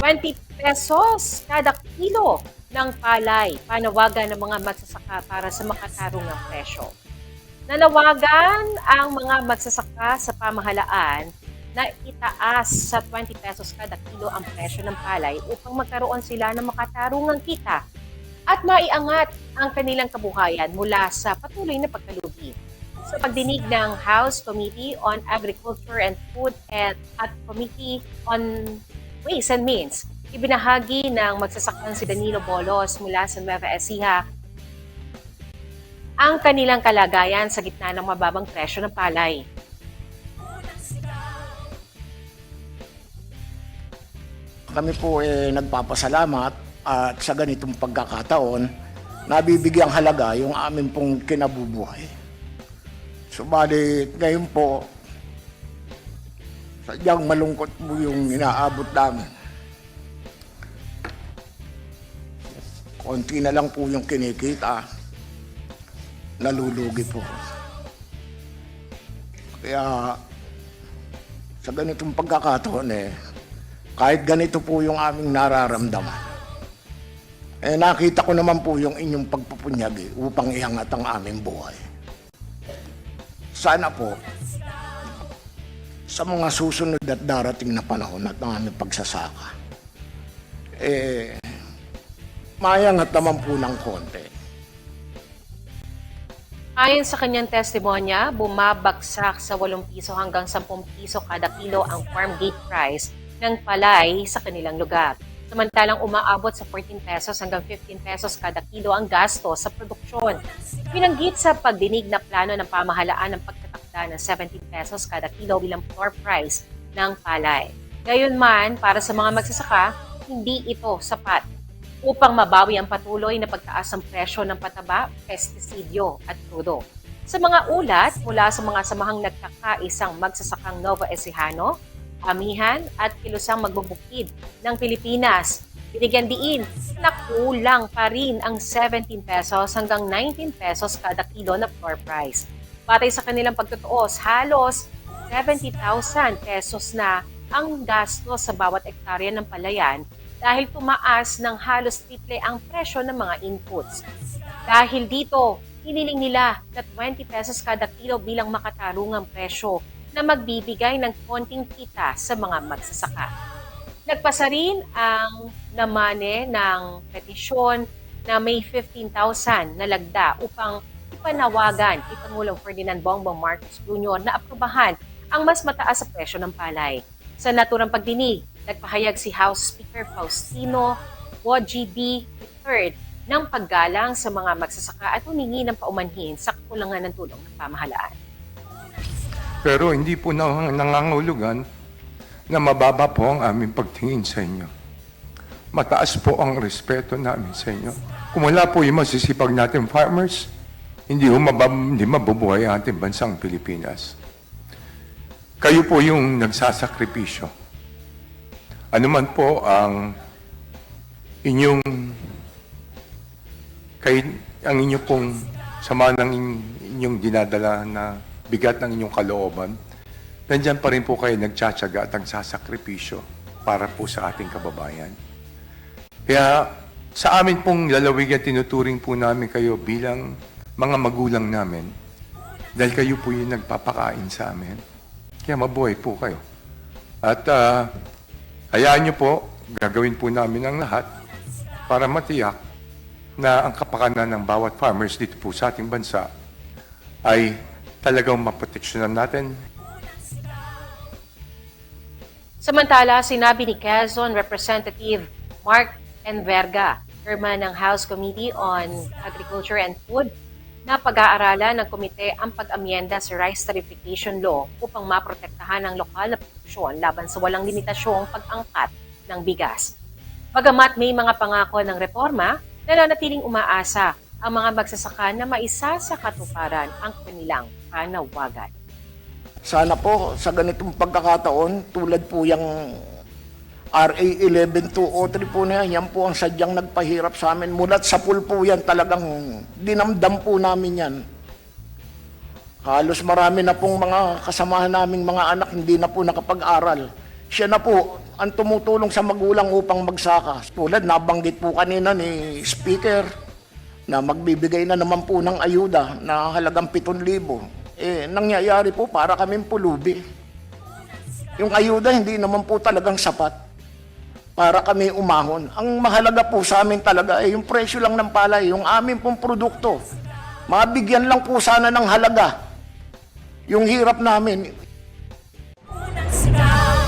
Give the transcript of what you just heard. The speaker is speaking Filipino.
20 pesos kada kilo ng palay. Panawagan ng mga magsasaka para sa makatarong ng presyo. Nanawagan ang mga magsasaka sa pamahalaan na itaas sa 20 pesos kada kilo ang presyo ng palay upang magkaroon sila ng makatarungang kita at maiangat ang kanilang kabuhayan mula sa patuloy na pagkalugi. Sa pagdinig ng House Committee on Agriculture and Food at Committee on Ways and Means, ibinahagi ng magsasakang si Danilo Bolos mula sa Nueva Ecija ang kanilang kalagayan sa gitna ng mababang presyo ng palay. Kami po nagpapasalamat at sa ganitong pagkakataon, nabibigyang halaga yung amin pong kinabubuhay. Subalit ngayon po, sadyang malungkot po yung inaabot namin. Konti na lang po yung kinikita, nalulugi po. Kaya sa ganitong pagkakataon kahit ganito po yung aming nararamdaman, nakita ko naman po yung inyong pagpupunyagi upang iangat ang aming buhay. Sana po, sa mga susunod at darating na panahon at ang aming pagsasaka, maiangat naman po ng konti. Ayon sa kanyang testimonya, bumabagsak sa 8 piso hanggang 10 piso kada kilo ang farm gate price ng palay sa kanilang lugar. Samantalang umaabot sa 14 pesos hanggang 15 pesos kada kilo ang gasto sa produksyon. Binanggit sa pagdinig na plano ng pamahalaan ng pagtatakda ng 17 pesos kada kilo bilang floor price ng palay. Gayunman, para sa mga magsasaka, hindi ito sapat upang mabawi ang patuloy na pagtaas ng presyo ng pataba, pestisidyo at krudo. Sa mga ulat mula sa mga samahang nagkakaisang magsasakang Nova Ecijano, Amihan at Kilusang Magbubukid ng Pilipinas, binigyan diin na kulang pa rin ang 17 pesos hanggang 19 pesos kada kilo na floor price. Batay sa kanilang pagtutuos, halos 70,000 pesos na ang gasto sa bawat ektarya ng palayan dahil tumaas ng halos triple ang presyo ng mga inputs. Dahil dito, hiniling nila na 20 pesos kada kilo bilang makatarungang presyo na magbibigay ng konting kita sa mga magsasaka. Nagpasa rin ang namane ng petisyon na may 15,000 na lagda upang ipanawagan kay Pangulong Ferdinand Bongbong Marcos Jr. na aprobahan ang mas mataas sa presyo ng palay. Sa naturang pagdinig, nagpahayag si House Speaker Faustino Wojcicki III ng paggalang sa mga magsasaka at humingi ng paumanhin sa kakulangan ng tulong ng pamahalaan. Pero hindi po nangangahulugan na mababa po ang aming pagtingin sa inyo. Mataas po ang respeto namin sa inyo. Kung wala po yung masisipag natin farmers, hindi mabubuhay ang ating bansang Pilipinas. Kayo po yung nagsasakripisyo. Ano man po ang inyong inyo pong sama ng inyong dinadala na bigat ng inyong kalooban, nandyan pa rin po kayo nagtsatsaga at nagsasakripisyo para po sa ating kababayan. Kaya sa amin pong lalawigan, tinuturing po namin kayo bilang mga magulang namin dahil kayo po yung nagpapakain sa amin. Kaya mabuhay po kayo. At hayaan nyo po, gagawin po namin ang lahat para matiyak na ang kapakanan ng bawat farmers dito po sa ating bansa ay talagang maproteksyonan natin. Samantala, sinabi ni Quezon Representative Mark Enverga, chairman ng House Committee on Agriculture and Food, na pag-aaralan ng komite ang pag-amyenda sa Rice Tariffication Law upang maprotektahan ang lokal na produksyon laban sa walang limitasyong pag-angkat ng bigas. Bagamat may mga pangako ng reforma, nananatiling umaasa ang mga magsasaka na maisa sa katuparan ang kanilang panawagan. Sana po sa ganitong pagkakataon, tulad po yung RA 11203 po na yan po ang sadyang nagpahirap sa amin. Mulat sa pool po yan, talagang dinamdam po namin yan. Halos marami na pong mga kasamahan naming mga anak hindi na po nakapag-aral. Siya na po ang tumutulong sa magulang upang magsaka. Tulad nabanggit po kanina ni Speaker na magbibigay na naman po ng ayuda na halagang 7,000. Nangyayari po para kaming pulubi. Yung ayuda hindi naman po talagang sapat para kami umahon. Ang mahalaga po sa amin talaga ay yung presyo lang ng palay, yung amin pong produkto. Mabigyan lang po sana ng halaga. Yung hirap namin,